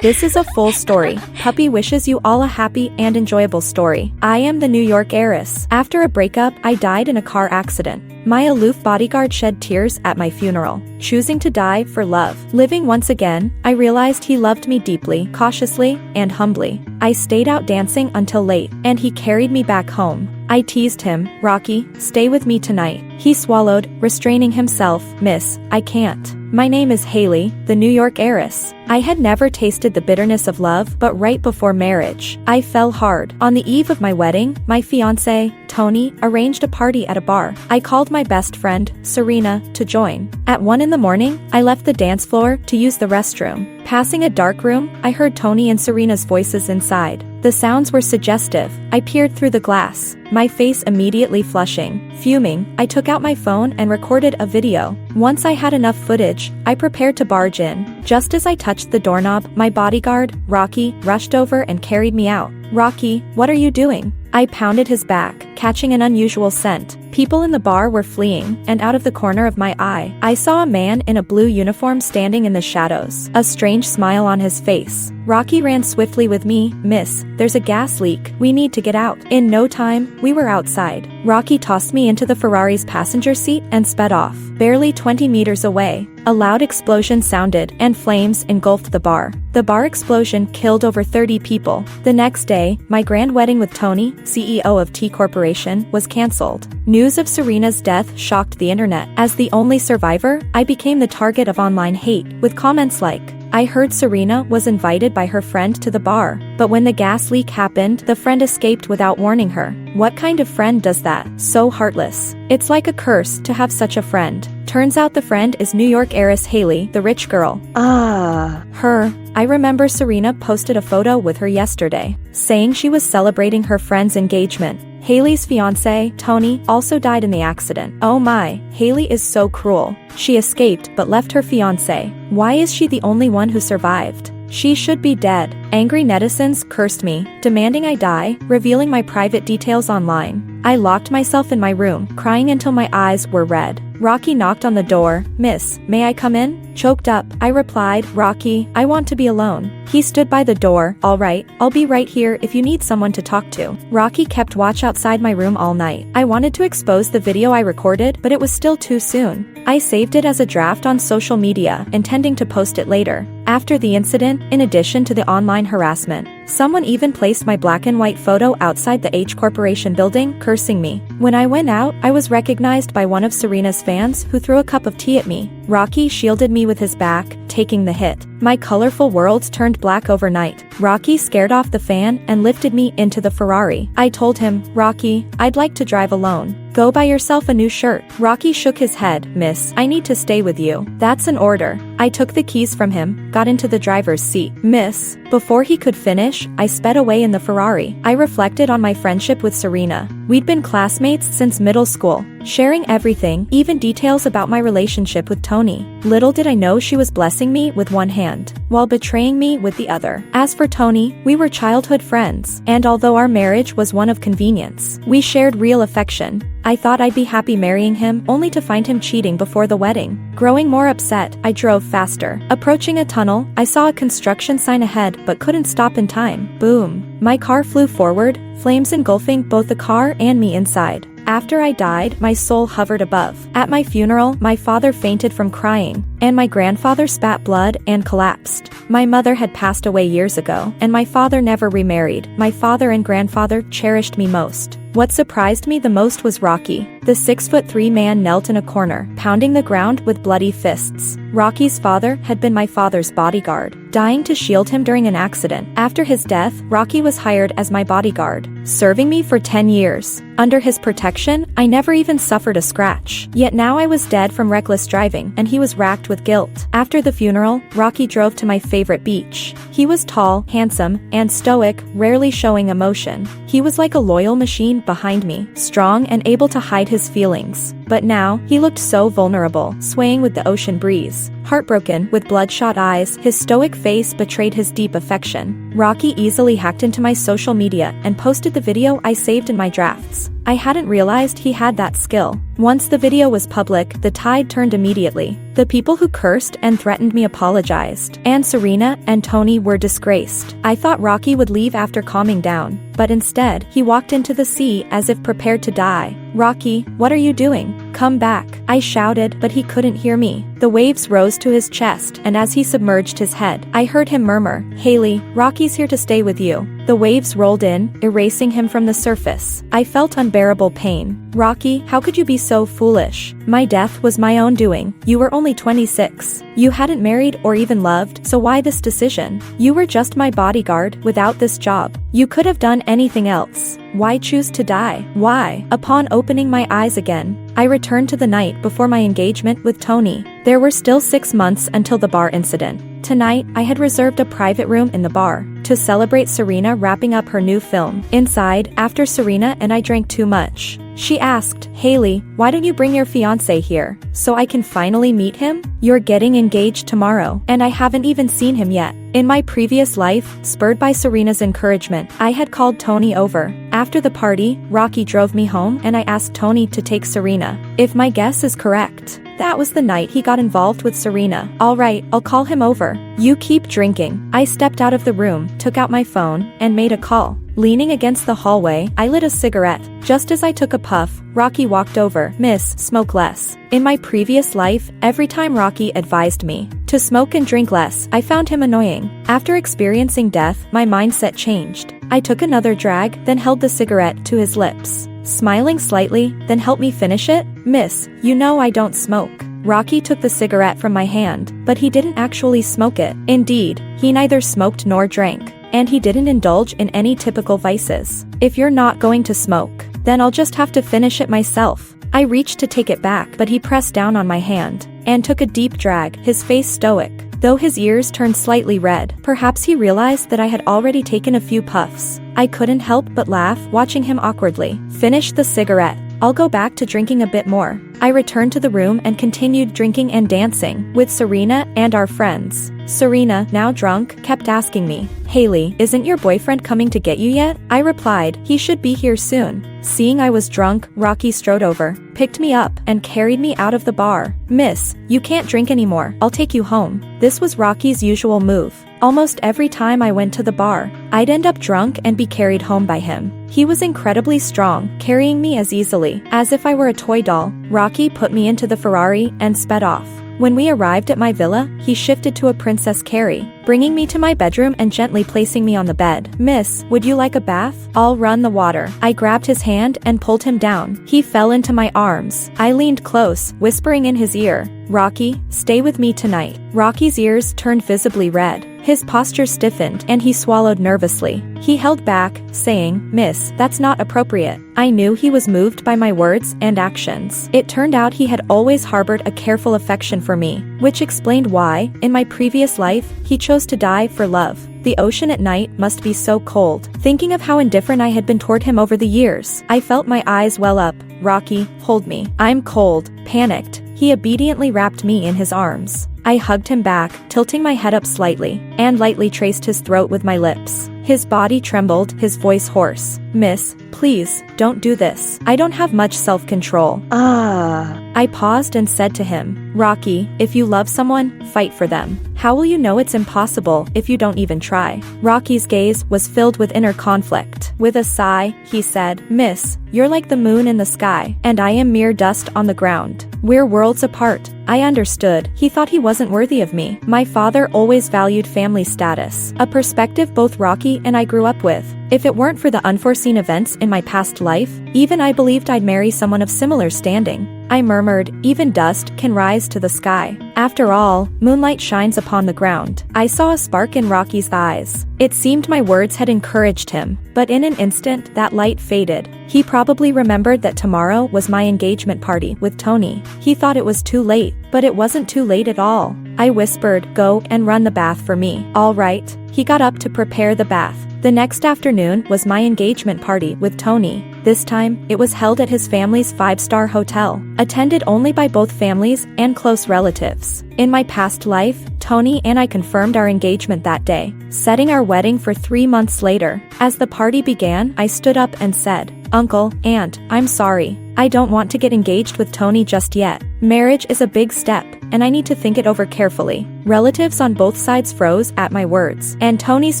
This is a full story. Puppy wishes you all a happy and enjoyable story. I am the New York heiress. After a breakup, I died in a car accident. My aloof bodyguard shed tears at my funeral, choosing to die for love. Living once again, I realized he loved me deeply, cautiously, and humbly. I stayed out dancing until late, and he carried me back home. I teased him, "Rocky, stay with me tonight." He swallowed, restraining himself. "Miss, I can't. My name is Haley, the New York heiress." I had never tasted the bitterness of love, but right before marriage, I fell hard. On the eve of my wedding, my fiancé, Tony, arranged a party at a bar. I called my best friend, Serena, to join. At 1 in the morning, I left the dance floor to use the restroom. Passing a dark room, I heard Tony and Serena's voices inside. The sounds were suggestive. I peered through the glass, my face immediately flushing. Fuming, I took out my phone and recorded a video. Once I had enough footage, I prepared to barge in. Just as I touched the doorknob, my bodyguard, Rockey, rushed over and carried me out. "Rocky, what are you doing?" I pounded his back, catching an unusual scent. People in the bar were fleeing, and out of the corner of my eye, I saw a man in a blue uniform standing in the shadows, a strange smile on his face. Rocky ran swiftly with me. "Miss, there's a gas leak. We need to get out." In no time, we were outside. Rocky tossed me into the Ferrari's passenger seat and sped off. Barely 20 meters away, a loud explosion sounded, and flames engulfed the bar. The bar explosion killed over 30 people. The next day, my grand wedding with Tony, CEO of T Corporation, was cancelled. News of Serena's death shocked the internet. As the only survivor, I became the target of online hate, with comments like, "I heard Serena was invited by her friend to the bar, but when the gas leak happened, the friend escaped without warning her. What kind of friend does that? So heartless. It's like a curse to have such a friend." Turns out the friend is New York heiress Haley, the rich girl. Her. I remember Serena posted a photo with her yesterday, saying she was celebrating her friend's engagement. Haley's fiancé, Tony, also died in the accident. Oh my, Haley is so cruel. She escaped but left her fiancé. Why is she the only one who survived? She should be dead. Angry netizens cursed me, demanding I die, revealing my private details online. I locked myself in my room, crying until my eyes were red. Rocky knocked on the door. "Miss, may I come in?" Choked up, I replied, "Rocky, I want to be alone." He stood by the door. "All right, I'll be right here if you need someone to talk to." Rocky kept watch outside my room all night. I wanted to expose the video I recorded, but it was still too soon. I saved it as a draft on social media, intending to post it later. After the incident, in addition to the online harassment, someone even placed my black and white photo outside the H Corporation building, cursing me. When I went out, I was recognized by one of Serena's fans who threw a cup of tea at me. Rocky shielded me with his back, taking the hit. My colorful worlds turned black overnight. Rocky scared off the fan and lifted me into the Ferrari. I told him, "Rocky, I'd like to drive alone. Go buy yourself a new shirt." Rocky shook his head. "Miss, I need to stay with you." "That's an order." I took the keys from him, got into the driver's seat. "Miss." Before he could finish, I sped away in the Ferrari. I reflected on my friendship with Serena. We'd been classmates since middle school, sharing everything, even details about my relationship with Tony. Little did I know she was blessing me with one hand, while betraying me with the other. As for Tony, we were childhood friends, and although our marriage was one of convenience, we shared real affection. I thought I'd be happy marrying him, only to find him cheating before the wedding. Growing more upset, I drove faster. Approaching a tunnel, I saw a construction sign ahead but couldn't stop in time. Boom. My car flew forward, flames engulfing both the car and me inside. After I died, my soul hovered above. At my funeral, my father fainted from crying, and my grandfather spat blood and collapsed. My mother had passed away years ago, and my father never remarried. My father and grandfather cherished me most. What surprised me the most was Rocky. The 6'3" man knelt in a corner, pounding the ground with bloody fists. Rocky's father had been my father's bodyguard, dying to shield him during an accident. After his death, Rocky was hired as my bodyguard, serving me for 10 years. Under his protection, I never even suffered a scratch. Yet now I was dead from reckless driving, and he was racked with guilt. After the funeral, Rocky drove to my favorite beach. He was tall, handsome, and stoic, rarely showing emotion. He was like a loyal machine behind me, strong and able to hide his feelings. But now, he looked so vulnerable, swaying with the ocean breeze. Heartbroken, with bloodshot eyes, his stoic face betrayed his deep affection. Rockey easily hacked into my social media and posted the video I saved in my drafts. I hadn't realized he had that skill. Once the video was public, the tide turned immediately. The people who cursed and threatened me apologized, and Serena and Tony were disgraced. I thought Rockey would leave after calming down, but instead, he walked into the sea as if prepared to die. "Rockey, what are you doing? Come back," I shouted, but he couldn't hear me. The waves rose to his chest, and as he submerged his head, I heard him murmur, "Haley, Rockey's here to stay with you." The waves rolled in, erasing him from the surface. I felt unbearable pain. "Rockey, how could you be so foolish? My death was my own doing. You were only 26. You hadn't married or even loved, so why this decision? You were just my bodyguard without this job. You could have done anything else. Why choose to die? Why?" Upon opening my eyes again, I returned to the night before my engagement with Tony. There were still 6 months until the bar incident. Tonight, I had reserved a private room in the bar to celebrate Serena wrapping up her new film. Inside, after Serena and I drank too much, she asked, "Haley, why don't you bring your fiancé here, so I can finally meet him? You're getting engaged tomorrow, and I haven't even seen him yet." In my previous life, spurred by Serena's encouragement, I had called Tony over. After the party, Rockey drove me home and I asked Tony to take Serena. If my guess is correct, that was the night he got involved with Serena. "All right, I'll call him over. You keep drinking." I stepped out of the room, took out my phone, and made a call. Leaning against the hallway, I lit a cigarette. Just as I took a puff, Rockey walked over. "Miss, smoke less." In my previous life, every time Rockey advised me to smoke and drink less, I found him annoying. After experiencing death, my mindset changed. I took another drag, then held the cigarette to his lips. Smiling slightly, "Then help me finish it?" "Miss, you know I don't smoke." Rockey took the cigarette from my hand, but he didn't actually smoke it. Indeed, he neither smoked nor drank, and he didn't indulge in any typical vices. "If you're not going to smoke, then I'll just have to finish it myself." I reached to take it back, but he pressed down on my hand and took a deep drag, his face stoic, though his ears turned slightly red. Perhaps he realized that I had already taken a few puffs. I couldn't help but laugh, watching him awkwardly finish the cigarette. "I'll go back to drinking a bit more." I returned to the room and continued drinking and dancing with Serena and our friends. Serena, now drunk, kept asking me, "Haley, isn't your boyfriend coming to get you yet?" I replied, "He should be here soon." Seeing I was drunk, Rockey strode over, picked me up, and carried me out of the bar. "Miss, you can't drink anymore. I'll take you home." This was Rockey's usual move. Almost every time I went to the bar, I'd end up drunk and be carried home by him. He was incredibly strong, carrying me as easily as if I were a toy doll. Rockey put me into the Ferrari and sped off. When we arrived at my villa, he shifted to a Princess Carrie, bringing me to my bedroom and gently placing me on the bed. "Miss, would you like a bath? I'll run the water." I grabbed his hand and pulled him down. He fell into my arms. I leaned close, whispering in his ear, "Rockey, stay with me tonight." Rockey's ears turned visibly red. His posture stiffened, and he swallowed nervously. He held back, saying, "Miss, that's not appropriate." I knew he was moved by my words and actions. It turned out he had always harbored a careful affection for me, which explained why, in my previous life, he chose to die for love. The ocean at night must be so cold. Thinking of how indifferent I had been toward him over the years, I felt my eyes well up. "Rockey, hold me. I'm cold." Panicked, he obediently wrapped me in his arms. I hugged him back, tilting my head up slightly, and lightly traced his throat with my lips. His body trembled, his voice hoarse. "Miss, please, don't do this. I don't have much self-control." I paused and said to him, "Rockey, if you love someone, fight for them. How will you know it's impossible if you don't even try?" Rockey's gaze was filled with inner conflict. With a sigh, he said, "Miss, you're like the moon in the sky, and I am mere dust on the ground. We're worlds apart." I understood. He thought he wasn't worthy of me. My father always valued family status, a perspective both Rockey and I grew up with. If it weren't for the unforeseen events in my past life, even I believed I'd marry someone of similar standing. I murmured, "Even dust can rise to the sky. After all, moonlight shines upon the ground." I saw a spark in Rockey's eyes. It seemed my words had encouraged him, but in an instant that light faded. He probably remembered that tomorrow was my engagement party with Tony. He thought it was too late, but it wasn't too late at all. I whispered, "Go and run the bath for me." "All right." He got up to prepare the bath, The next afternoon was my engagement party with Tony. This time, it was held at his family's 5-star hotel, attended only by both families and close relatives. In my past life, Tony and I confirmed our engagement that day, setting our wedding for 3 months later. As the party began, I stood up and said, "Uncle, Aunt, I'm sorry. I don't want to get engaged with Tony just yet. Marriage is a big step, and I need to think it over carefully." Relatives on both sides froze at my words, and Tony's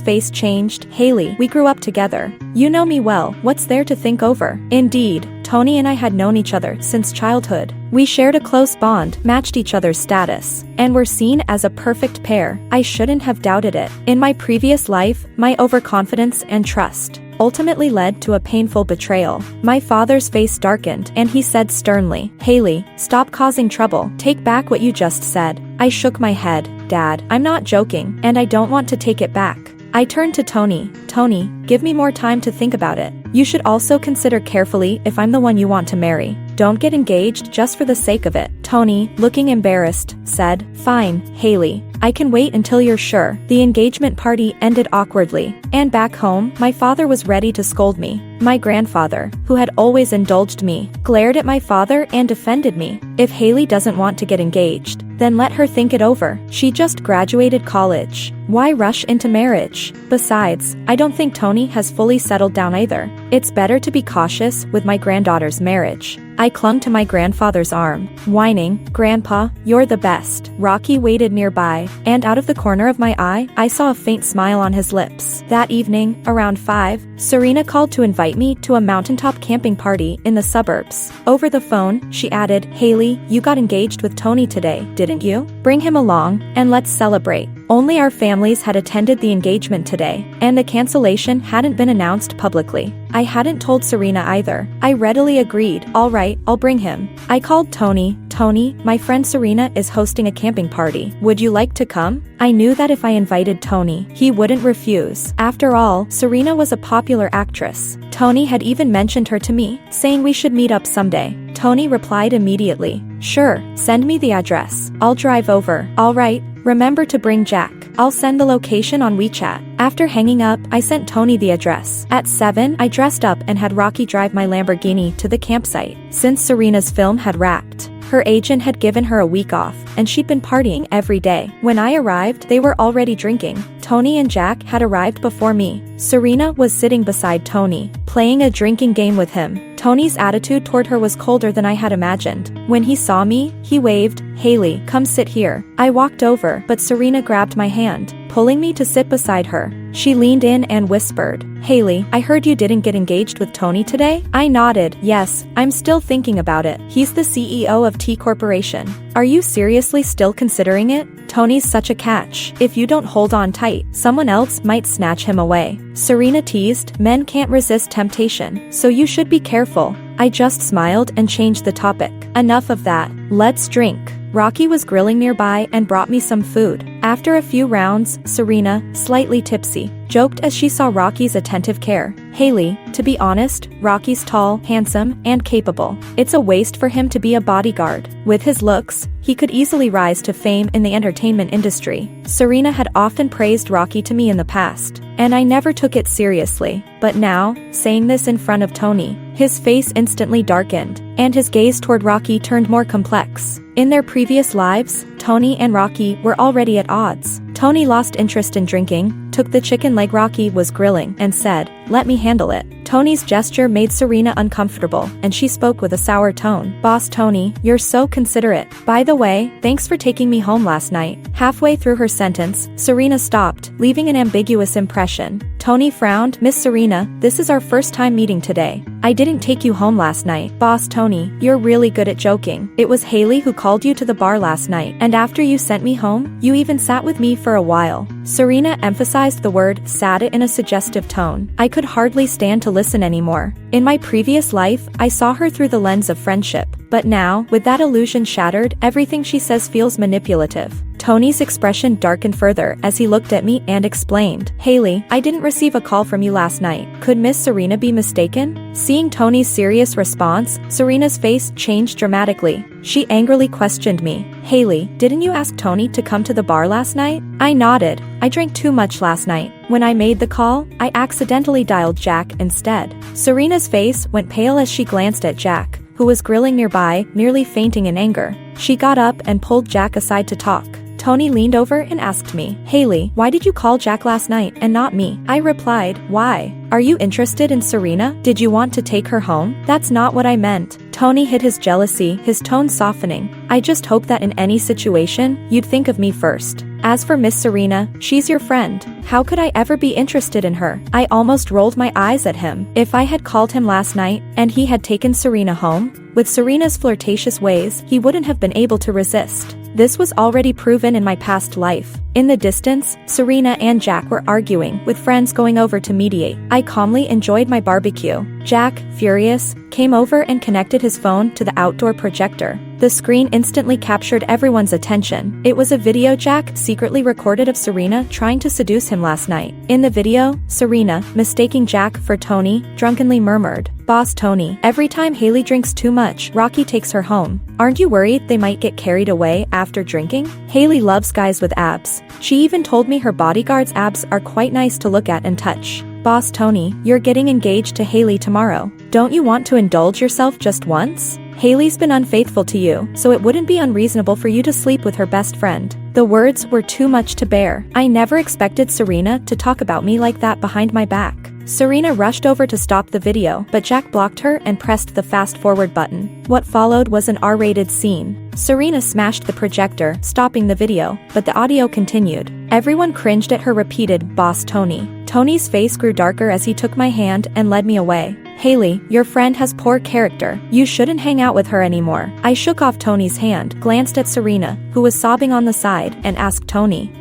face changed. "Haley, we grew up together. You know me well, what's there to think over?" Indeed, Tony and I had known each other since childhood. We shared a close bond, matched each other's status, and were seen as a perfect pair. I shouldn't have doubted it. In my previous life, my overconfidence and trust ultimately led to a painful betrayal. My father's face darkened, and he said sternly, "Haley, stop causing trouble. Take back what you just said." I shook my head. "Dad, I'm not joking, and I don't want to take it back." I turned to Tony. "Tony, give me more time to think about it. You should also consider carefully if I'm the one you want to marry. Don't get engaged just for the sake of it." Tony, looking embarrassed, said, "Fine, Haley. I can wait until you're sure." The engagement party ended awkwardly, and back home, my father was ready to scold me. My grandfather, who had always indulged me, glared at my father and defended me. "If Haley doesn't want to get engaged, then let her think it over. She just graduated college. Why rush into marriage? Besides, I don't think Tony has fully settled down either. It's better to be cautious with my granddaughter's marriage." I clung to my grandfather's arm, whining, "Grandpa, you're the best." Rockey waited nearby, and out of the corner of my eye, I saw a faint smile on his lips. That evening, around 5, Serena called to invite me to a mountaintop camping party in the suburbs. Over the phone, she added, "Haley, you got engaged with Tony today, didn't you? Bring him along, and let's celebrate." Only our families had attended the engagement today, and the cancellation hadn't been announced publicly. I hadn't told Serena either. I readily agreed. "All right, I'll bring him." I called Tony. "Tony, my friend Serena is hosting a camping party. Would you like to come?" I knew that if I invited Tony, he wouldn't refuse. After all, Serena was a popular actress. Tony had even mentioned her to me, saying we should meet up someday. Tony replied immediately, "Sure, send me the address. I'll drive over." "All right. Remember to bring Jack. I'll send the location on WeChat." After hanging up, I sent Tony the address. At 7, I dressed up and had Rockey drive my Lamborghini to the campsite. Since Serena's film had wrapped, her agent had given her a week off, and she'd been partying every day. When I arrived, they were already drinking. Tony and Jack had arrived before me. Serena was sitting beside Tony, playing a drinking game with him. Tony's attitude toward her was colder than I had imagined. When he saw me, he waved, "Haley, come sit here." I walked over, but Serena grabbed my hand, pulling me to sit beside her. She leaned in and whispered, "Haley, I heard you didn't get engaged with Tony today?" I nodded. "Yes, I'm still thinking about it. He's the CEO of T Corporation. Are you seriously still considering it? Tony's such a catch. If you don't hold on tight, someone else might snatch him away." Serena teased, "Men can't resist temptation, so you should be careful." I just smiled and changed the topic. "Enough of that. Let's drink." Rockey was grilling nearby and brought me some food. After a few rounds, Serena, slightly tipsy, joked as she saw Rockey's attentive care, "Haley, to be honest, Rockey's tall, handsome, and capable. It's a waste for him to be a bodyguard. With his looks, he could easily rise to fame in the entertainment industry." Serena had often praised Rockey to me in the past, and I never took it seriously. But now, saying this in front of Tony, his face instantly darkened, and his gaze toward Rockey turned more complex. In their previous lives, Tony and Rockey were already at odds. Tony lost interest in drinking, took the chicken leg Rockey was grilling, and said, "Let me handle it." Tony's gesture made Serena uncomfortable, and she spoke with a sour tone. "Boss Tony, you're so considerate. By the way, thanks for taking me home last night." Halfway through her sentence, Serena stopped, leaving an ambiguous impression. Tony frowned. "Miss Serena, this is our first time meeting today. I didn't take you home last night." "Boss Tony, you're really good at joking. It was Haley who called you to the bar last night, and after you sent me home, you even sat with me for a while." Serena emphasized the word "sat" in a suggestive tone. I could hardly stand to listen anymore. In my previous life, I saw her through the lens of friendship, But now, with that illusion shattered, everything she says feels manipulative. Tony's expression darkened further as he looked at me and explained. Haley, I didn't receive a call from you last night. Could Miss Serena be mistaken? Seeing Tony's serious response, Serena's face changed dramatically. She angrily questioned me. Haley, didn't you ask Tony to come to the bar last night? I nodded. I drank too much last night. When I made the call, I accidentally dialed Jack instead. Serena's face went pale as she glanced at Jack, who was grilling nearby, nearly fainting in anger. She got up and pulled Jack aside to talk. Tony leaned over and asked me, Haley, why did you call Jack last night and not me? I replied, why? Are you interested in Serena? Did you want to take her home? That's not what I meant. Tony hid his jealousy, his tone softening. I just hope that in any situation, you'd think of me first. As for Miss Serena, she's your friend. How could I ever be interested in her? I almost rolled my eyes at him. If I had called him last night, and he had taken Serena home, with Serena's flirtatious ways, he wouldn't have been able to resist. This was already proven in my past life. In the distance, Serena and Jack were arguing, with friends going over to mediate. I calmly enjoyed my barbecue. Jack, furious, came over and connected his phone to the outdoor projector. The screen instantly captured everyone's attention. It was a video Jack secretly recorded of Serena trying to seduce him last night. In the video, Serena, mistaking Jack for Tony, drunkenly murmured, Boss Tony, every time Haley drinks too much, Rockey takes her home. Aren't you worried they might get carried away after drinking? Haley loves guys with abs. She even told me her bodyguard's abs are quite nice to look at and touch. Boss Tony, you're getting engaged to Haley tomorrow. Don't you want to indulge yourself just once? Haley's been unfaithful to you, so it wouldn't be unreasonable for you to sleep with her best friend. The words were too much to bear. I never expected Serena to talk about me like that behind my back. Serena rushed over to stop the video, but Jack blocked her and pressed the fast-forward button. What followed was an R-rated scene. Serena smashed the projector, stopping the video, but the audio continued. Everyone cringed at her repeated, Boss Tony. Tony's face grew darker as he took my hand and led me away. Haley, your friend has poor character. You shouldn't hang out with her anymore. I shook off Tony's hand, glanced at Serena, who was sobbing on the side, and asked Tony,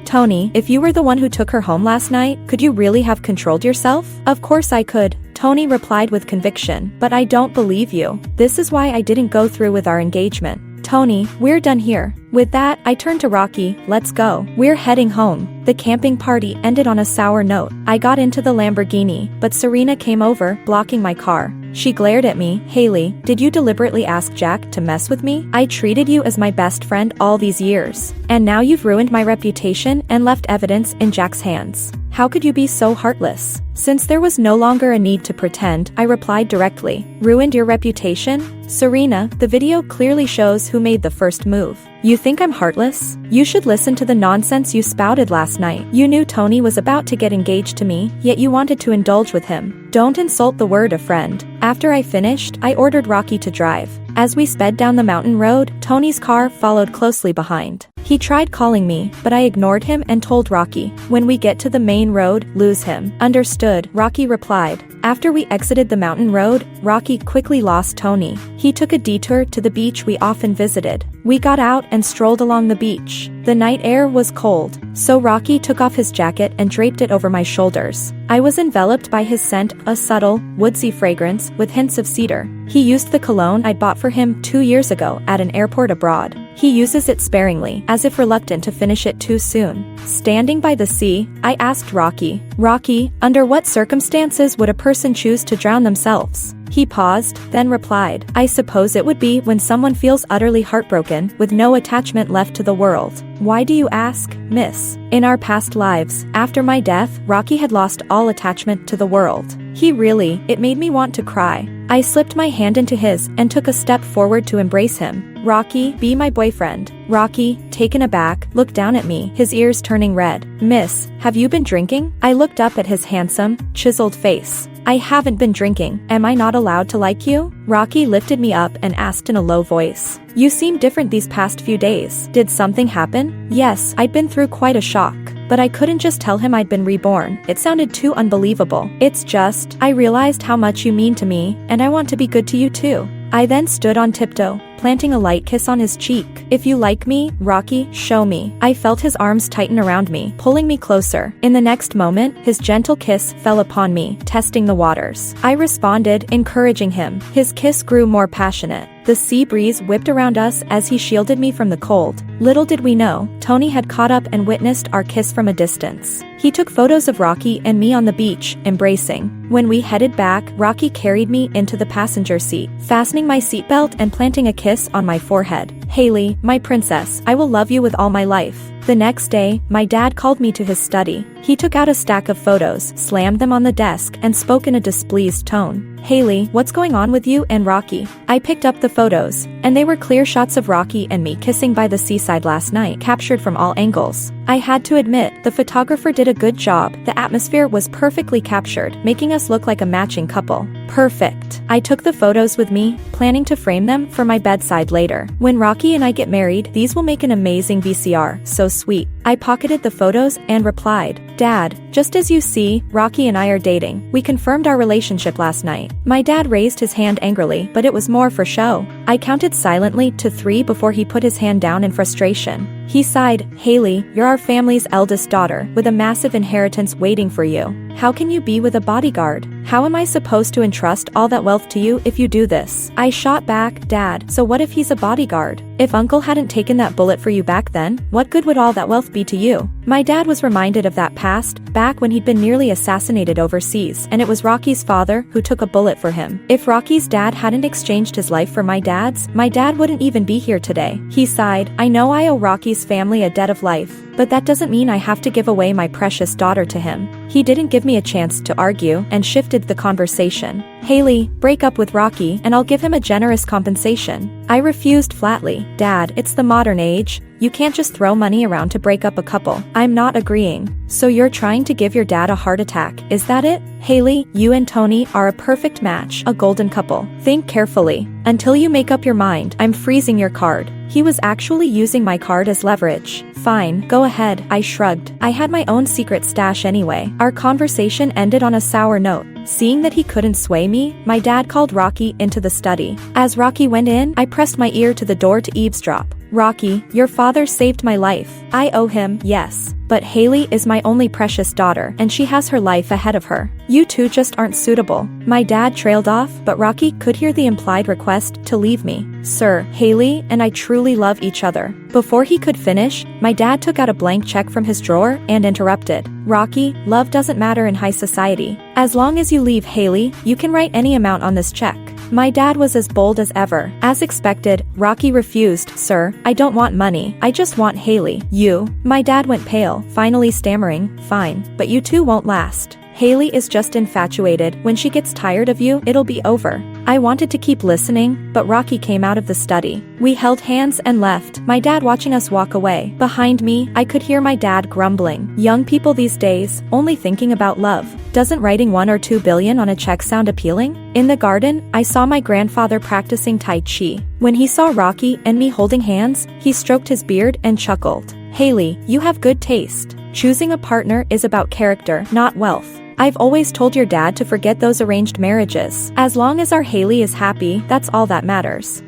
if you were the one who took her home last night, could you really have controlled yourself? Of course I could. Tony replied with conviction, but I don't believe you. This is why I didn't go through with our engagement. Tony, we're done here. With that, I turned to Rockey, let's go. We're heading home. The camping party ended on a sour note. I got into the Lamborghini, but Serena came over, blocking my car. She glared at me, Haley, did you deliberately ask Jack to mess with me? I treated you as my best friend all these years. And now you've ruined my reputation and left evidence in Jack's hands. How could you be so heartless? Since there was no longer a need to pretend, I replied directly. Ruined your reputation? Serena, the video clearly shows who made the first move. You think I'm heartless? You should listen to the nonsense you spouted last night. You knew Tony was about to get engaged to me, yet you wanted to indulge with him. Don't insult the word of friend. After I finished, I ordered Rockey to drive. As we sped down the mountain road, Tony's car followed closely behind. He tried calling me, but I ignored him and told Rockey, when we get to the main road, lose him. Understood, Rockey replied. After we exited the mountain road, Rockey quickly lost Tony. He took a detour to the beach we often visited. We got out and strolled along the beach. The night air was cold, so Rockey took off his jacket and draped it over my shoulders. I was enveloped by his scent, a subtle, woodsy fragrance with hints of cedar. He used the cologne I'd bought for him 2 years ago at an airport abroad. He uses it sparingly, as if reluctant to finish it too soon. Standing by the sea, I asked Rockey, under what circumstances would a person choose to drown themselves? He paused, then replied, I suppose it would be when someone feels utterly heartbroken, with no attachment left to the world. Why do you ask, miss? In our past lives, after my death, Rockey had lost all attachment to the world. It made me want to cry. I slipped my hand into his and took a step forward to embrace him. Rockey, be my boyfriend. Rockey, taken aback, looked down at me, his ears turning red. Miss, have you been drinking? I looked up at his handsome, chiseled face. I haven't been drinking. Am I not allowed to like you? Rockey lifted me up and asked in a low voice. You seem different these past few days. Did something happen? Yes, I'd been through quite a shock. But I couldn't just tell him I'd been reborn. It sounded too unbelievable. It's just, I realized how much you mean to me, and I want to be good to you too. I then stood on tiptoe, planting a light kiss on his cheek. If you like me, Rockey, show me. I felt his arms tighten around me, pulling me closer. In the next moment, his gentle kiss fell upon me, testing the waters. I responded, encouraging him. His kiss grew more passionate. The sea breeze whipped around us as he shielded me from the cold. Little did we know, Tony had caught up and witnessed our kiss from a distance. He took photos of Rocky and me on the beach, embracing. When we headed back, Rocky carried me into the passenger seat, fastening my seatbelt and planting a kiss on my forehead. "Haley, my princess, I will love you with all my life." The next day, my dad called me to his study. He took out a stack of photos, slammed them on the desk, and spoke in a displeased tone. "Haley, what's going on with you and Rocky?" I picked up the photos, and they were clear shots of Rocky and me kissing by the seaside last night, captured from all angles. I had to admit, the photographer did a good job. The atmosphere was perfectly captured, making us look like a matching couple. Perfect. I took the photos with me, planning to frame them for my bedside later. When Rocky and I get married, these will make an amazing VCR, so sweet. I pocketed the photos and replied, "Dad, just as you see, Rocky and I are dating. We confirmed our relationship last night." My dad raised his hand angrily, but it was more for show. I counted silently to 3 before he put his hand down in frustration. He sighed, "Haley, you're our family's eldest daughter, with a massive inheritance waiting for you. How can you be with a bodyguard? How am I supposed to entrust all that wealth to you if you do this?" I shot back, "Dad, so what if he's a bodyguard? If Uncle hadn't taken that bullet for you back then, what good would all that wealth be to you?" My dad was reminded of that past, back when he'd been nearly assassinated overseas, and it was Rocky's father who took a bullet for him. If Rocky's dad hadn't exchanged his life for my dad's, my dad wouldn't even be here today. He sighed, "I know I owe Rocky's family a debt of life, but that doesn't mean I have to give away my precious daughter to him." He didn't give me a chance to argue and shifted the conversation. "Haley, break up with Rocky and I'll give him a generous compensation." I refused flatly. "Dad, it's the modern age. You can't just throw money around to break up a couple." I'm not agreeing. "So you're trying to give your dad a heart attack, is that it? Haley, you and Tony are a perfect match, a golden couple. Think carefully. Until you make up your mind, I'm freezing your card." He was actually using my card as leverage. "Fine, go ahead," I shrugged. I had my own secret stash anyway. Our conversation ended on a sour note. Seeing that he couldn't sway me, my dad called Rocky into the study. As Rocky went in, I pressed my ear to the door to eavesdrop. "Rocky, your father saved my life. I owe him, yes. But Haley is my only precious daughter, and she has her life ahead of her. You two just aren't suitable." My dad trailed off, but Rocky could hear the implied request to leave me. "Sir, Haley and I truly love each other." Before he could finish, my dad took out a blank check from his drawer and interrupted. "Rocky, love doesn't matter in high society. As long as you leave Haley, you can write any amount on this check." My dad was as bold as ever. As expected, Rocky refused. "Sir, I don't want money. I just want Haley." "You?" My dad went pale, finally stammering, "Fine, but you two won't last. Haley is just infatuated. When she gets tired of you, it'll be over." I wanted to keep listening, but Rocky came out of the study. We held hands and left, my dad watching us walk away. Behind me, I could hear my dad grumbling. Young people these days, only thinking about love. Doesn't writing 1 or 2 billion on a check sound appealing? In the garden, I saw my grandfather practicing Tai Chi. When he saw Rocky and me holding hands, he stroked his beard and chuckled. "Haley, you have good taste. Choosing a partner is about character, not wealth. I've always told your dad to forget those arranged marriages. As long as our Haley is happy, that's all that matters."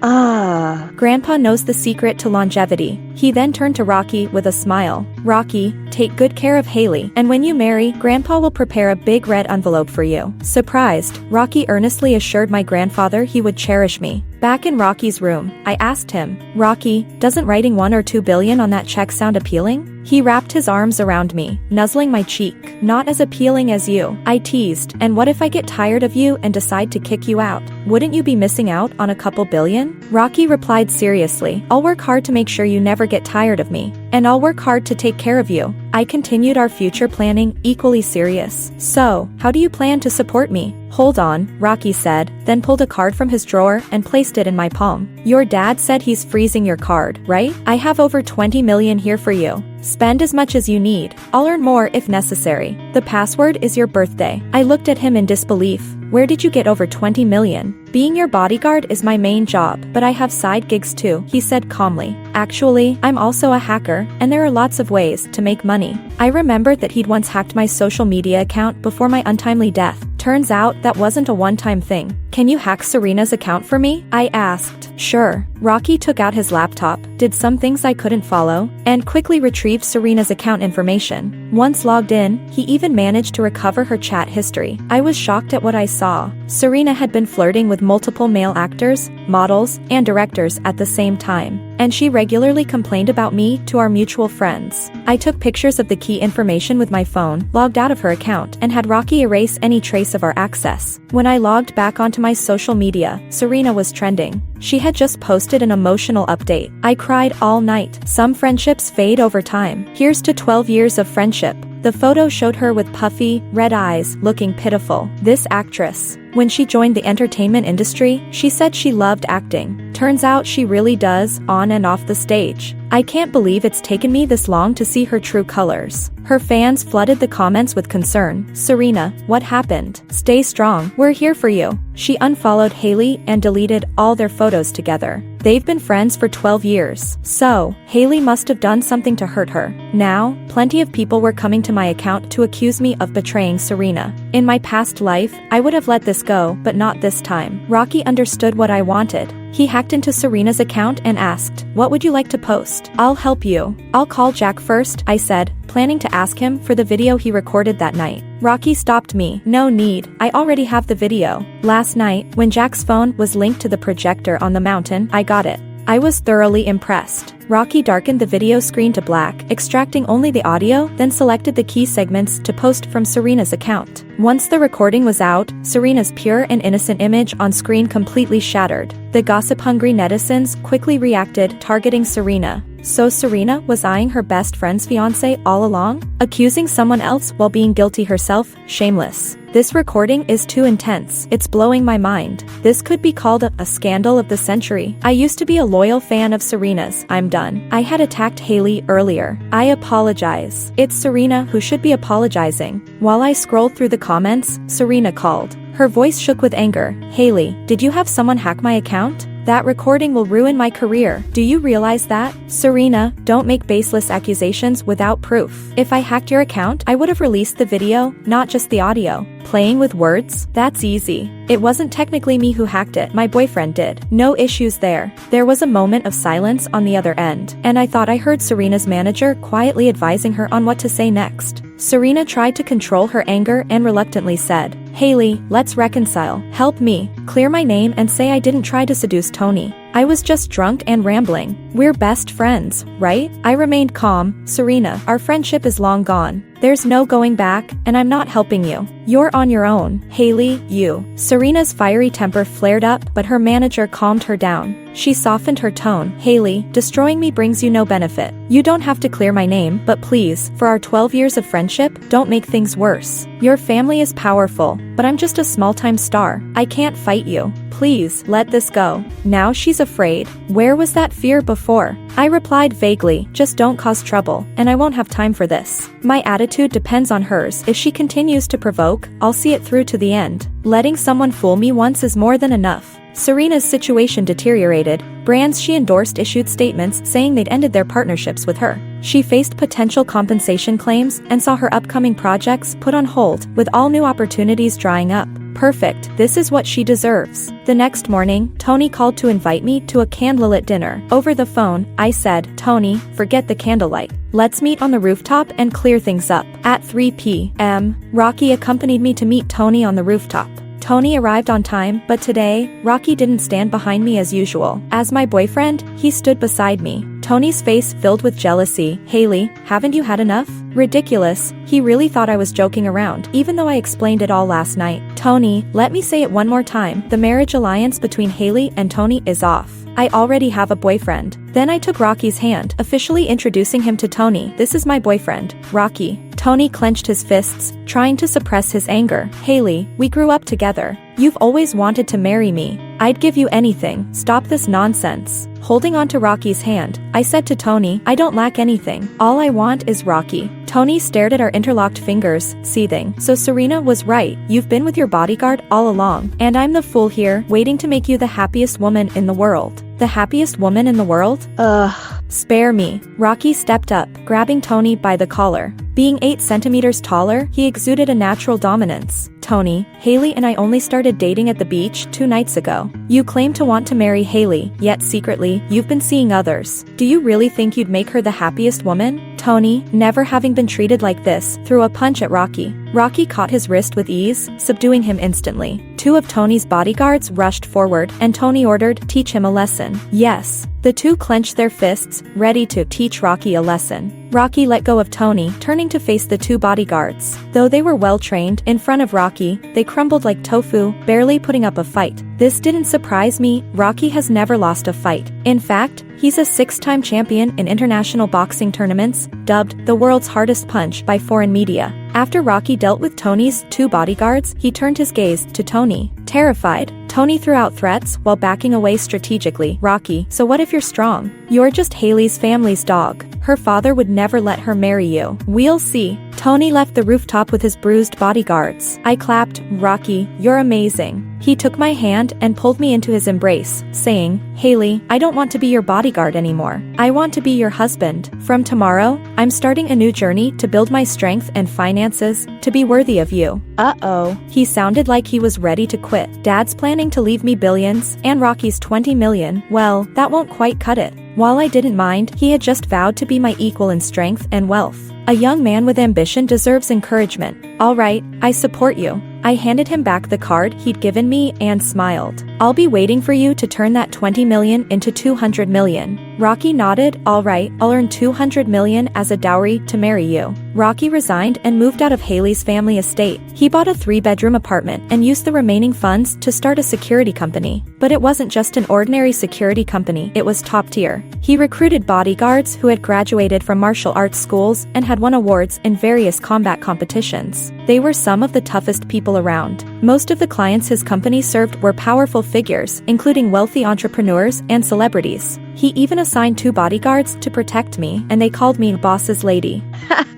Grandpa knows the secret to longevity. He then turned to Rocky with a smile. "Rocky, take good care of Haley, and when you marry, Grandpa will prepare a big red envelope for you." Surprised, Rocky earnestly assured my grandfather he would cherish me. Back in Rocky's room, I asked him, "Rocky, doesn't writing 1 or 2 billion on that check sound appealing?" He wrapped his arms around me, nuzzling my cheek. "Not as appealing as you," I teased. "And what if I get tired of you and decide to kick you out? Wouldn't you be missing out on a couple billion?" Rocky replied seriously, "I'll work hard to make sure you never get tired of me. And I'll work hard to take care of you." I continued our future planning, equally serious. "So, how do you plan to support me?" "Hold on," Rocky said, then pulled a card from his drawer and placed it in my palm. "Your dad said he's freezing your card, right? I have over 20 million here for you. Spend as much as you need. I'll earn more if necessary. The password is your birthday." I looked at him in disbelief. "Where did you get over 20 million? "Being your bodyguard is my main job, but I have side gigs too," he said calmly. "Actually, I'm also a hacker, and there are lots of ways to make money." I remembered that he'd once hacked my social media account before my untimely death. Turns out that wasn't a one-time thing. "Can you hack Serena's account for me?" I asked. Sure. Rockey took out his laptop, did some things I couldn't follow, and quickly retrieved Serena's account information. Once logged in, he even managed to recover her chat history. I was shocked at what I saw. Serena had been flirting with multiple male actors, models, and directors at the same time, and she regularly complained about me to our mutual friends. I took pictures of the key information with my phone, logged out of her account, and had Rockey erase any trace of our access. When I logged back onto my social media, Serena was trending. She had just posted an emotional update. I cried all night. Some friendships fade over time. Here's to 12 years of friendship. The photo showed her with puffy, red eyes, looking pitiful. This actress. When she joined the entertainment industry, she said she loved acting. Turns out she really does, on and off the stage. I can't believe it's taken me this long to see her true colors. Her fans flooded the comments with concern. Serena, what happened? Stay strong. We're here for you. She unfollowed Hailey and deleted all their photos together. They've been friends for 12 years. So, Hailey must have done something to hurt her. Now, plenty of people were coming to my account to accuse me of betraying Serena. In my past life, I would have let this go, but not this time. Rockey understood what I wanted. He hacked into Serena's account and asked, "What would you like to post?" "I'll help you. I'll call Jack first," I said, planning to ask him for the video he recorded that night. Rockey stopped me. "No need. I already have the video. Last night, when Jack's phone was linked to the projector on the mountain, I got it." I was thoroughly impressed. Rockey darkened the video screen to black, extracting only the audio, then selected the key segments to post from Serena's account. Once the recording was out, Serena's pure and innocent image on screen completely shattered. The gossip-hungry netizens quickly reacted, targeting Serena. So Serena was eyeing her best friend's fiancé all along? Accusing someone else while being guilty herself? Shameless. This recording is too intense. It's blowing my mind. This could be called a scandal of the century. I used to be a loyal fan of Serena's. I'm done. I had attacked Hailey earlier. I apologize. It's Serena who should be apologizing. While I scrolled through the comments, Serena called. Her voice shook with anger. "Hailey, did you have someone hack my account? That recording will ruin my career. Do you realize that? Serena, don't make baseless accusations without proof. If I hacked your account, I would have released the video, not just the audio." Playing with words? That's easy. It wasn't technically me who hacked it, my boyfriend did. No issues there. There was a moment of silence on the other end, and I thought I heard Serena's manager quietly advising her on what to say next. Serena tried to control her anger and reluctantly said, "Hailey, let's reconcile. Help me. Clear my name and say I didn't try to seduce Tony. I was just drunk and rambling. We're best friends, right?" I remained calm. "Serena, our friendship is long gone. There's no going back, and I'm not helping you. You're on your own. Hailey, you." Serena's fiery temper flared up, but her manager calmed her down. She softened her tone. "Hailey, destroying me brings you no benefit. You don't have to clear my name, but please, for our 12 years of friendship, don't make things worse. Your family is powerful, but I'm just a small-time star. I can't fight you. Please, let this go." Now she's afraid. Where was that fear before? I replied vaguely, "Just don't cause trouble, and I won't have time for this." My attitude depends on hers. If she continues to provoke, I'll see it through to the end. Letting someone fool me once is more than enough. Serena's situation deteriorated. Brands she endorsed issued statements saying they'd ended their partnerships with her. She faced potential compensation claims and saw her upcoming projects put on hold, with all new opportunities drying up. Perfect. This is what she deserves. The next morning, Tony called to invite me to a candlelit dinner. Over the phone, I said, "Tony, forget the candlelight. Let's meet on the rooftop and clear things up." At 3 p.m., Rockey accompanied me to meet Tony on the rooftop. Tony arrived on time, but today, Rockey didn't stand behind me as usual. As my boyfriend, he stood beside me. Tony's face filled with jealousy. "Hailey, haven't you had enough?" Ridiculous. He really thought I was joking around, even though I explained it all last night. "Tony, let me say it one more time. The marriage alliance between Hailey and Tony is off. I already have a boyfriend." Then I took Rocky's hand, officially introducing him to Tony. "This is my boyfriend, Rockey." Tony clenched his fists, trying to suppress his anger. "Hailey, we grew up together. You've always wanted to marry me. I'd give you anything. Stop this nonsense." Holding onto Rocky's hand, I said to Tony, "I don't lack anything. All I want is Rockey." Tony stared at our interlocked fingers, seething. "So Serena was right. You've been with your bodyguard all along. And I'm the fool here, waiting to make you the happiest woman in the world." The happiest woman in the world? Ugh. "Spare me." Rockey stepped up, grabbing Tony by the collar. Being 8 centimeters taller, he exuded a natural dominance. Tony, Haley and I only started dating at the beach 2 nights ago. You claim to want to marry Haley, yet secretly, you've been seeing others. Do you really think you'd make her the happiest woman? Tony, never having been treated like this, threw a punch at Rockey. Rockey caught his wrist with ease, subduing him instantly. 2 of Tony's bodyguards rushed forward, and Tony ordered, "Teach him a lesson." Yes. The 2 clenched their fists, ready to teach Rockey a lesson. Rockey let go of Tony, turning to face the 2 bodyguards. Though they were well-trained, in front of Rockey, they crumbled like tofu, barely putting up a fight. This didn't surprise me. Rockey has never lost a fight. In fact, he's a 6-time champion in international boxing tournaments, dubbed the world's hardest punch by foreign media. After Rockey dealt with Tony's 2 bodyguards, he turned his gaze to Tony. Terrified, Tony threw out threats while backing away strategically. Rockey, so what if you're strong? You're just Haley's family's dog. Her father would never let her marry you. We'll see. Tony left the rooftop with his bruised bodyguards. I clapped, "Rockey, you're amazing." He took my hand and pulled me into his embrace, saying, "Haley, I don't want to be your bodyguard anymore. I want to be your husband. From tomorrow, I'm starting a new journey to build my strength and finances, to be worthy of you." Uh-oh. He sounded like he was ready to quit. Dad's planning to leave me billions, and Rocky's 20 million. Well, that won't quite cut it. While I didn't mind, he had just vowed to be my equal in strength and wealth. A young man with ambition deserves encouragement. All right, I support you. I handed him back the card he'd given me and smiled. I'll be waiting for you to turn that 20 million into 200 million. Rockey nodded. All right, I'll earn 200 million as a dowry to marry you. Rockey resigned and moved out of Haley's family estate. He bought a 3-bedroom apartment and used the remaining funds to start a security company. But it wasn't just an ordinary security company, it was top tier. He recruited bodyguards who had graduated from martial arts schools and had won awards in various combat competitions. They were some of the toughest people around. Most of the clients his company served were powerful figures, including wealthy entrepreneurs and celebrities. He even assigned 2 bodyguards to protect me, and they called me boss's lady.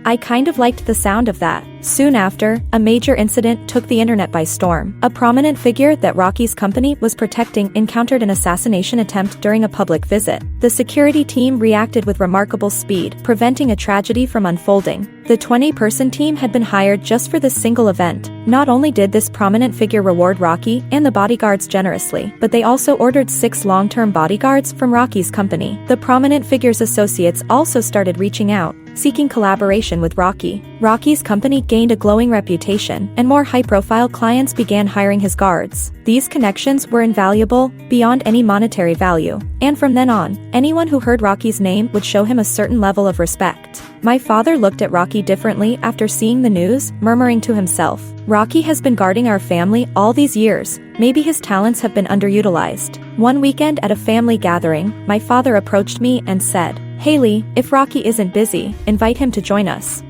I kind of liked the sound of that. Soon after, a major incident took the internet by storm. A prominent figure that Rockey's company was protecting encountered an assassination attempt during a public visit. The security team reacted with remarkable speed, preventing a tragedy from unfolding. The 20-person team had been hired just for this single event. Not only did this prominent figure reward Rockey and the bodyguards generously, but they also ordered 6 long-term bodyguards from Rockey's company. The prominent figure's associates also started reaching out, seeking collaboration with Rockey. Rockey's company gained a glowing reputation, and more high-profile clients began hiring his guards. These connections were invaluable, beyond any monetary value, and from then on, anyone who heard Rockey's name would show him a certain level of respect. My father looked at Rockey differently after seeing the news, murmuring to himself, "Rockey has been guarding our family all these years. Maybe his talents have been underutilized." One weekend at a family gathering, my father approached me and said, "Haley, if Rockey isn't busy, invite him to join us."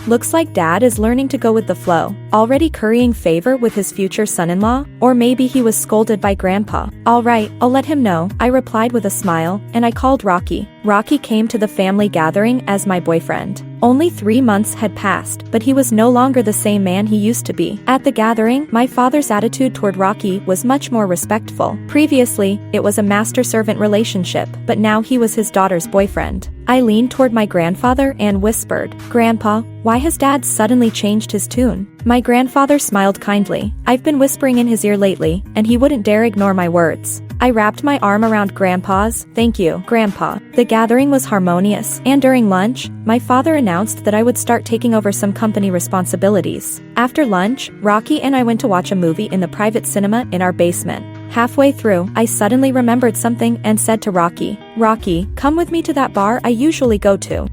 Looks like Dad is learning to go with the flow, already currying favor with his future son-in-law, or maybe he was scolded by Grandpa. All right, I'll let him know, I replied with a smile, and I called Rockey. Rockey came to the family gathering as my boyfriend. Only 3 months had passed, but he was no longer the same man he used to be. At the gathering, my father's attitude toward Rockey was much more respectful. Previously, it was a master-servant relationship, but now he was his daughter's boyfriend. I leaned toward my grandfather and whispered, "Grandpa, why has Dad suddenly changed his tune?" My grandfather smiled kindly. I've been whispering in his ear lately, and he wouldn't dare ignore my words. I wrapped my arm around Grandpa's. "Thank you, Grandpa." The gathering was harmonious, and during lunch, my father announced that I would start taking over some company responsibilities. After lunch, Rockey and I went to watch a movie in the private cinema in our basement. Halfway through, I suddenly remembered something and said to Rockey, "Rockey, come with me to that bar I usually go to."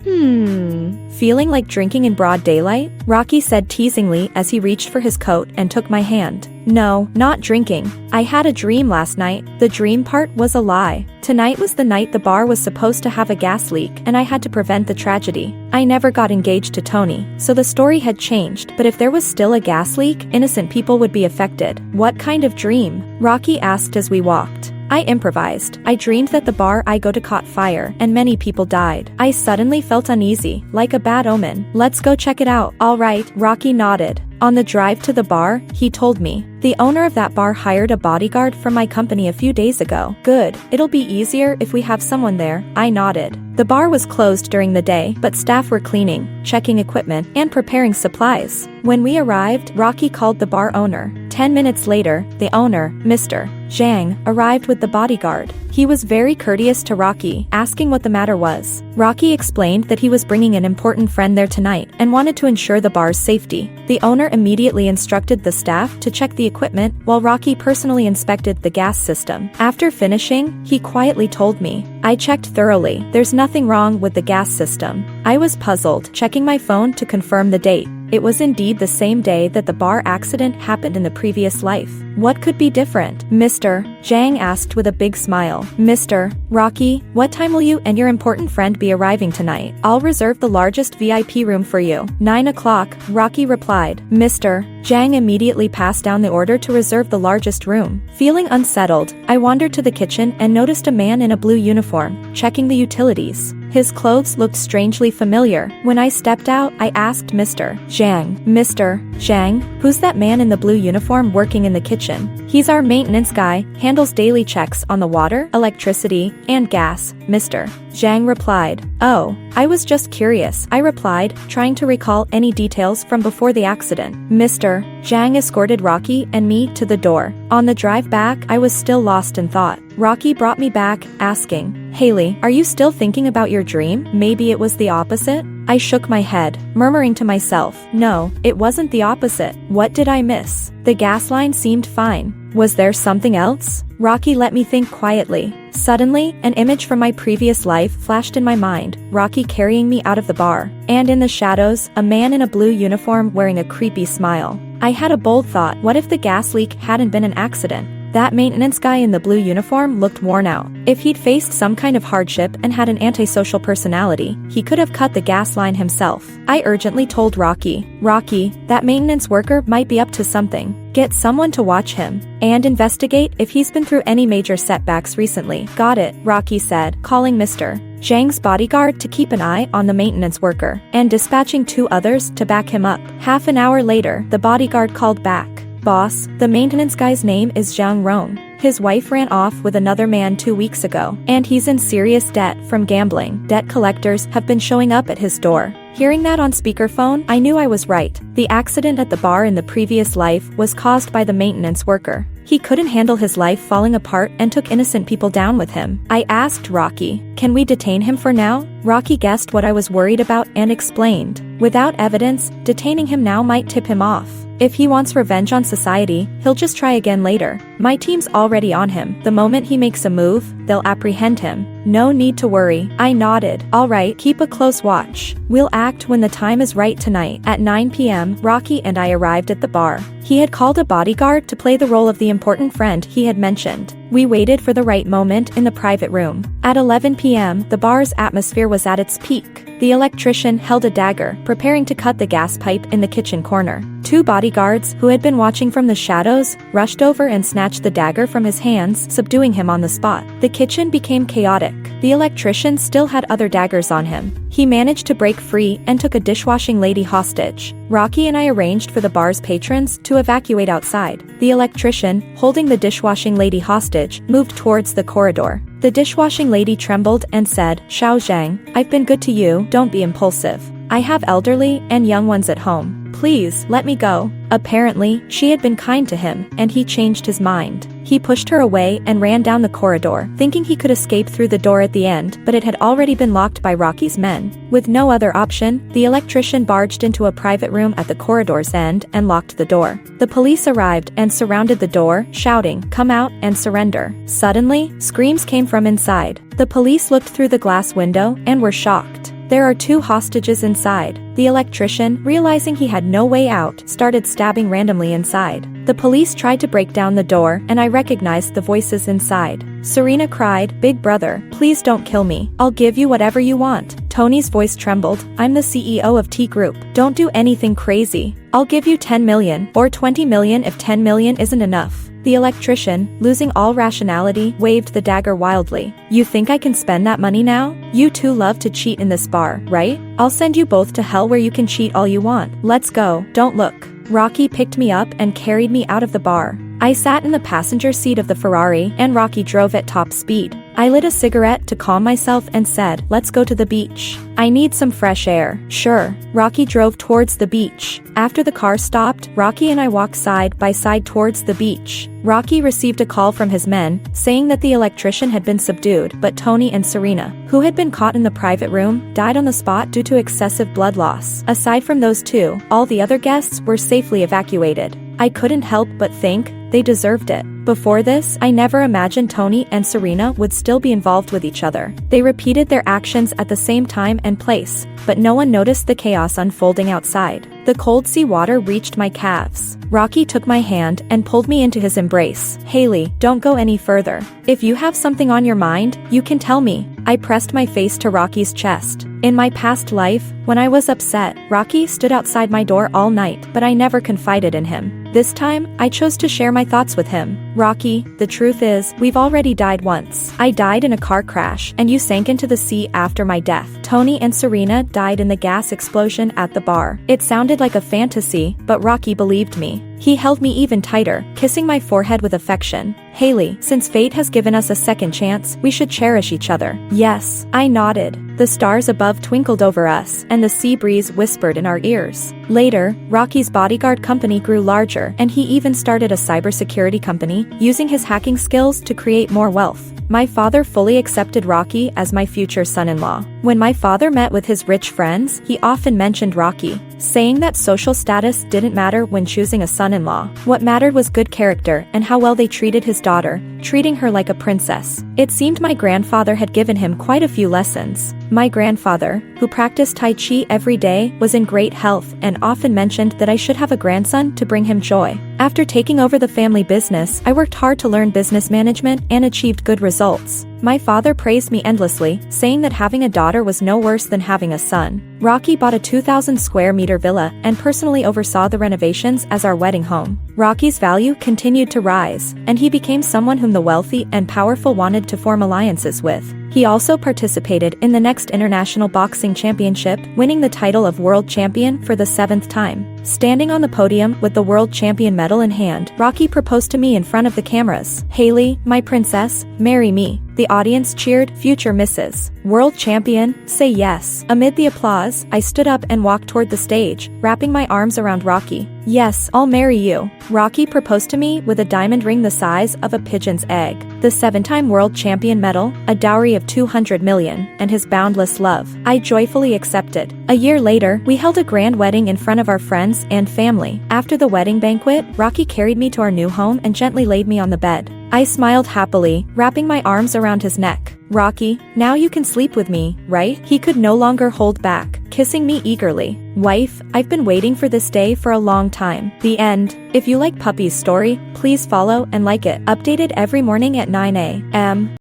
Feeling like drinking in broad daylight? Rockey said teasingly as he reached for his coat and took my hand. "No, not drinking. I had a dream last night." The dream part was a lie. Tonight was the night the bar was supposed to have a gas leak, and I had to prevent the tragedy. I never got engaged to Tony, so the story had changed, but if there was still a gas leak, innocent people would be affected. What kind of dream? Rockey asked as we walked. I improvised. I dreamed that the bar I go to caught fire, and many people died. I suddenly felt uneasy, like a bad omen. "Let's go check it out." "All right," Rockey nodded. On the drive to the bar, he told me, "The owner of that bar hired a bodyguard from my company a few days ago." "Good, it'll be easier if we have someone there," I nodded. The bar was closed during the day, but staff were cleaning, checking equipment, and preparing supplies. When we arrived, Rockey called the bar owner. 10 minutes later, the owner, Mr. Zhang, arrived with the bodyguard. He was very courteous to Rockey, asking what the matter was. Rockey explained that he was bringing an important friend there tonight and wanted to ensure the bar's safety. The owner immediately instructed the staff to check the equipment while Rockey personally inspected the gas system. After finishing, he quietly told me, "I checked thoroughly. There's nothing wrong with the gas system." I was puzzled, checking my phone to confirm the date. It was indeed the same day that the bar accident happened in the previous life. What could be different? Mr. Zhang asked with a big smile. "Mr. Rockey, what time will you and your important friend be arriving tonight? I'll reserve the largest VIP room for you." 9 o'clock, Rockey replied. Mr. Zhang immediately passed down the order to reserve the largest room. Feeling unsettled, I wandered to the kitchen and noticed a man in a blue uniform, checking the utilities. His clothes looked strangely familiar. When I stepped out, I asked Mr. Zhang, "Mr. Zhang, who's that man in the blue uniform working in the kitchen?" "He's our maintenance guy, handles daily checks on the water, electricity, and gas," Mr. Zhang replied. "Oh, I was just curious," I replied, trying to recall any details from before the accident. Mr. Zhang escorted Rockey and me to the door. On the drive back, I was still lost in thought. Rockey brought me back, asking, "Haley, are you still thinking about your dream? Maybe it was the opposite?" I shook my head, murmuring to myself, "No, it wasn't the opposite. What did I miss? The gas line seemed fine. Was there something else?" Rockey let me think quietly. Suddenly, an image from my previous life flashed in my mind, Rockey carrying me out of the bar. And in the shadows, a man in a blue uniform wearing a creepy smile. I had a bold thought. What if the gas leak hadn't been an accident? That maintenance guy in the blue uniform looked worn out. If he'd faced some kind of hardship and had an antisocial personality, he could have cut the gas line himself. I urgently told Rockey, "Rockey, that maintenance worker might be up to something. Get someone to watch him and investigate if he's been through any major setbacks recently." "Got it," Rockey said, calling Mr. Zhang's bodyguard to keep an eye on the maintenance worker and dispatching 2 others to back him up. Half an hour later, the bodyguard called back. "Boss, the maintenance guy's name is Zhang Rong. His wife ran off with another man 2 weeks ago, and he's in serious debt from gambling. Debt collectors have been showing up at his door." Hearing that on speakerphone, I knew I was right. The accident at the bar in the previous life was caused by the maintenance worker. He couldn't handle his life falling apart and took innocent people down with him. I asked Rockey, "Can we detain him for now?" Rockey guessed what I was worried about and explained. "Without evidence, detaining him now might tip him off. If he wants revenge on society, he'll just try again later. My team's already on him. The moment he makes a move, they'll apprehend him. No need to worry." I nodded. "All right, keep a close watch. We'll act when the time is right tonight." At 9 p.m., Rockey and I arrived at the bar. He had called a bodyguard to play the role of the important friend he had mentioned. We waited for the right moment in the private room. At 11 p.m., the bar's atmosphere was at its peak. The electrician held a dagger, preparing to cut the gas pipe in the kitchen corner. 2 bodyguards, who had been watching from the shadows, rushed over and snatched the dagger from his hands, subduing him on the spot. The kitchen became chaotic. The electrician still had other daggers on him. He managed to break free and took a dishwashing lady hostage. Rockey and I arranged for the bar's patrons to evacuate outside. The electrician, holding the dishwashing lady hostage, moved towards the corridor. The dishwashing lady trembled and said, "Xiao Zhang, I've been good to you, don't be impulsive. I have elderly and young ones at home. Please, let me go." Apparently, she had been kind to him, and he changed his mind. He pushed her away and ran down the corridor, thinking he could escape through the door at the end, but it had already been locked by Rockey's men. With no other option, the electrician barged into a private room at the corridor's end and locked the door. The police arrived and surrounded the door, shouting, "Come out and surrender." Suddenly, screams came from inside. The police looked through the glass window and were shocked. There are 2 hostages inside. The electrician, realizing he had no way out, started stabbing randomly inside. The police tried to break down the door, and I recognized the voices inside. Serena cried, "Big brother, please don't kill me. I'll give you whatever you want." Tony's voice trembled, "I'm the CEO of T Group. Don't do anything crazy. I'll give you 10 million, or 20 million if 10 million isn't enough." The electrician, losing all rationality, waved the dagger wildly. "You think I can spend that money now? You 2 love to cheat in this bar, right? I'll send you both to hell where you can cheat all you want. Let's go." "Don't look." Rockey picked me up and carried me out of the bar. I sat in the passenger seat of the Ferrari and Rockey drove at top speed. I lit a cigarette to calm myself and said, "Let's go to the beach. I need some fresh air." "Sure." Rockey drove towards the beach. After the car stopped, Rockey and I walked side by side towards the beach. Rockey received a call from his men, saying that the electrician had been subdued, but Tony and Serena, who had been caught in the private room, died on the spot due to excessive blood loss. Aside from those two, all the other guests were safely evacuated. I couldn't help but think, they deserved it. Before this, I never imagined Tony and Serena would still be involved with each other. They repeated their actions at the same time and place, but no one noticed the chaos unfolding outside. The cold sea water reached my calves. Rockey took my hand and pulled me into his embrace. "Haley, don't go any further. If you have something on your mind, you can tell me." I pressed my face to Rockey's chest. In my past life, when I was upset, Rockey stood outside my door all night, but I never confided in him. This time, I chose to share my thoughts with him. "Rockey, the truth is, we've already died once. I died in a car crash, and you sank into the sea after my death. Tony and Serena died in the gas explosion at the bar." It sounded like a fantasy, but Rockey believed me. He held me even tighter, kissing my forehead with affection. "Haley, since fate has given us a second chance, we should cherish each other." "Yes." I nodded. The stars above twinkled over us, and the sea breeze whispered in our ears. Later, Rockey's bodyguard company grew larger, and he even started a cybersecurity company, using his hacking skills to create more wealth. My father fully accepted Rockey as my future son-in-law. When my father met with his rich friends, he often mentioned Rockey, saying that social status didn't matter when choosing a son-in-law. What mattered was good character and how well they treated his daughter, treating her like a princess. It seemed my grandfather had given him quite a few lessons. My grandfather, who practiced Tai Chi every day, was in great health and often mentioned that I should have a grandson to bring him joy. After taking over the family business, I worked hard to learn business management and achieved good results. My father praised me endlessly, saying that having a daughter was no worse than having a son. Rockey bought a 2,000 square meter villa and personally oversaw the renovations as our wedding home. Rockey's value continued to rise, and he became someone whom the wealthy and powerful wanted to form alliances with. He also participated in the next International Boxing Championship, winning the title of World Champion for the 7th time. Standing on the podium with the World Champion medal in hand, Rockey proposed to me in front of the cameras. "Haley, my princess, marry me." The audience cheered, "Future Mrs. World Champion, say yes." Amid the applause, I stood up and walked toward the stage, wrapping my arms around Rockey. "Yes, I'll marry you." Rockey proposed to me with a diamond ring the size of a pigeon's egg, the 7-time world champion medal, a dowry of 200 million, and his boundless love. I joyfully accepted. A year later, we held a grand wedding in front of our friends and family. After the wedding banquet, Rockey carried me to our new home and gently laid me on the bed. I smiled happily, wrapping my arms around his neck. "Rockey, now you can sleep with me, right?" He could no longer hold back, kissing me eagerly. "Wife, I've been waiting for this day for a long time." The end. If you like Puppy's story, please follow and like it. Updated every morning at 9 a.m.